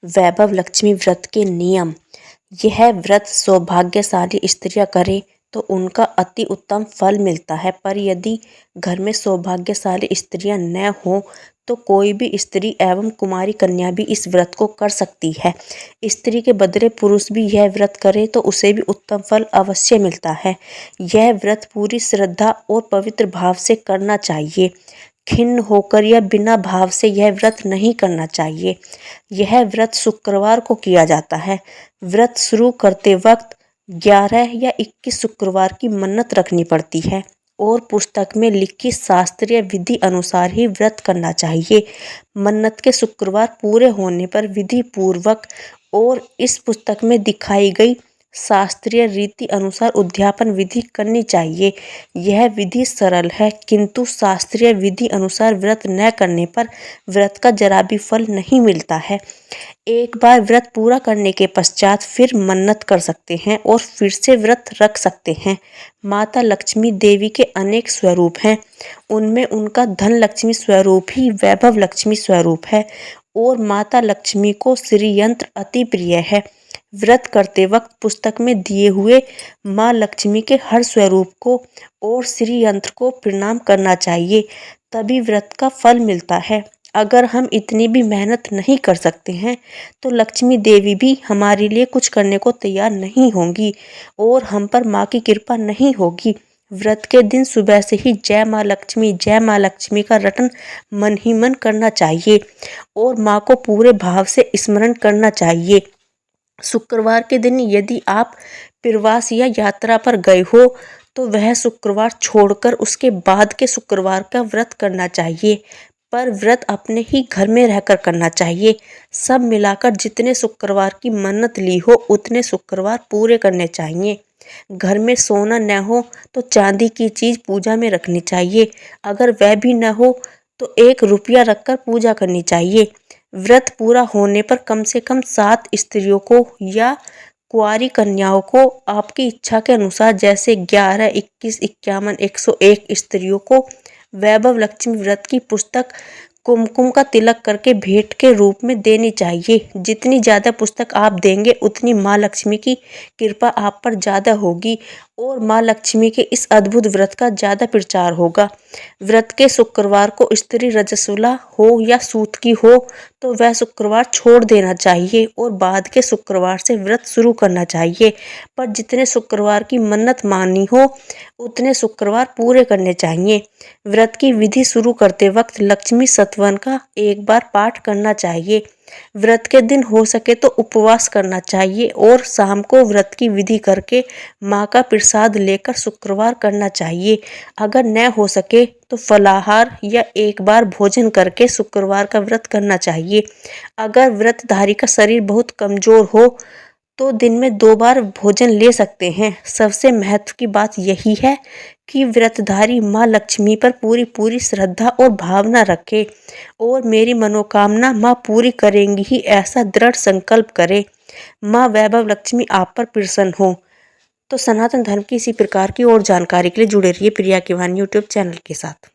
वैभव लक्ष्मी व्रत के नियम। यह व्रत सौभाग्यशाली स्त्रियां करें तो उनका अति उत्तम फल मिलता है, पर यदि घर में सौभाग्यशाली स्त्रियां न हो तो कोई भी स्त्री एवं कुमारी कन्या भी इस व्रत को कर सकती है। स्त्री के बदले पुरुष भी यह व्रत करे तो उसे भी उत्तम फल अवश्य मिलता है। यह व्रत पूरी श्रद्धा और पवित्र भाव से करना चाहिए। खिन्न होकर या बिना भाव से यह व्रत नहीं करना चाहिए। यह व्रत शुक्रवार को किया जाता है। व्रत शुरू करते वक्त 11 या 21 शुक्रवार की मन्नत रखनी पड़ती है और पुस्तक में लिखी शास्त्रीय विधि अनुसार ही व्रत करना चाहिए। मन्नत के शुक्रवार पूरे होने पर विधि पूर्वक और इस पुस्तक में दिखाई गई शास्त्रीय रीति अनुसार उद्यापन विधि करनी चाहिए। यह विधि सरल है, किंतु शास्त्रीय विधि अनुसार व्रत न करने पर व्रत का जरा भी फल नहीं मिलता है। एक बार व्रत पूरा करने के पश्चात फिर मन्नत कर सकते हैं और फिर से व्रत रख सकते हैं। माता लक्ष्मी देवी के अनेक स्वरूप हैं, उनमें उनका धन लक्ष्मी स्वरूप ही वैभव लक्ष्मी स्वरूप है और माता लक्ष्मी को श्री यंत्र अति प्रिय है। व्रत करते वक्त पुस्तक में दिए हुए माँ लक्ष्मी के हर स्वरूप को और श्री यंत्र को प्रणाम करना चाहिए, तभी व्रत का फल मिलता है। अगर हम इतनी भी मेहनत नहीं कर सकते हैं तो लक्ष्मी देवी भी हमारे लिए कुछ करने को तैयार नहीं होंगी और हम पर माँ की कृपा नहीं होगी। व्रत के दिन सुबह से ही जय माँ लक्ष्मी का रटन मन ही मन करना चाहिए और माँ को पूरे भाव से स्मरण करना चाहिए। शुक्रवार के दिन यदि आप प्रवास या यात्रा पर गए हो तो वह शुक्रवार छोड़कर उसके बाद के शुक्रवार का व्रत करना चाहिए, पर व्रत अपने ही घर में रहकर करना चाहिए। सब मिलाकर जितने शुक्रवार की मन्नत ली हो उतने शुक्रवार पूरे करने चाहिए। घर में सोना न हो तो चांदी की चीज पूजा में रखनी चाहिए। अगर वह भी न हो तो 1 रुपया रखकर पूजा करनी चाहिए। व्रत पूरा होने पर कम से कम 7 स्त्रियों को या कुंवारी कन्याओं को आपकी इच्छा के अनुसार जैसे 11, 21, 51, 101 स्त्रियों को वैभव लक्ष्मी व्रत की पुस्तक कुमकुम का तिलक करके भेंट के रूप में देनी चाहिए। जितनी ज़्यादा पुस्तक आप देंगे उतनी माँ लक्ष्मी की कृपा आप पर ज़्यादा होगी और माँ लक्ष्मी के इस अद्भुत व्रत का ज़्यादा प्रचार होगा। व्रत के शुक्रवार को स्त्री रजस्वला हो या सूत की हो तो वह शुक्रवार छोड़ देना चाहिए और बाद के शुक्रवार से व्रत शुरू करना चाहिए, पर जितने शुक्रवार की मन्नत मानी हो उतने शुक्रवार पूरे करने चाहिए। व्रत की विधि शुरू करते वक्त लक्ष्मी सतवन का एक बार पाठ करना चाहिए। व्रत के दिन हो सके तो उपवास करना चाहिए और शाम को व्रत की विधि करके माँ का प्रसाद लेकर शुक्रवार करना चाहिए। अगर न हो सके तो फलाहार या एक बार भोजन करके शुक्रवार का व्रत करना चाहिए। अगर व्रतधारी का शरीर बहुत कमजोर हो तो दिन में 2 बार भोजन ले सकते हैं। सबसे महत्व की बात यही है कि व्रतधारी माँ लक्ष्मी पर पूरी श्रद्धा और भावना रखे और मेरी मनोकामना माँ पूरी करेंगी ही ऐसा दृढ़ संकल्प करे। माँ वैभव लक्ष्मी आप पर प्रसन्न हो। तो सनातन धर्म की इसी प्रकार की और जानकारी के लिए जुड़े रहिए प्रिया की वाणी यूट्यूब चैनल के साथ।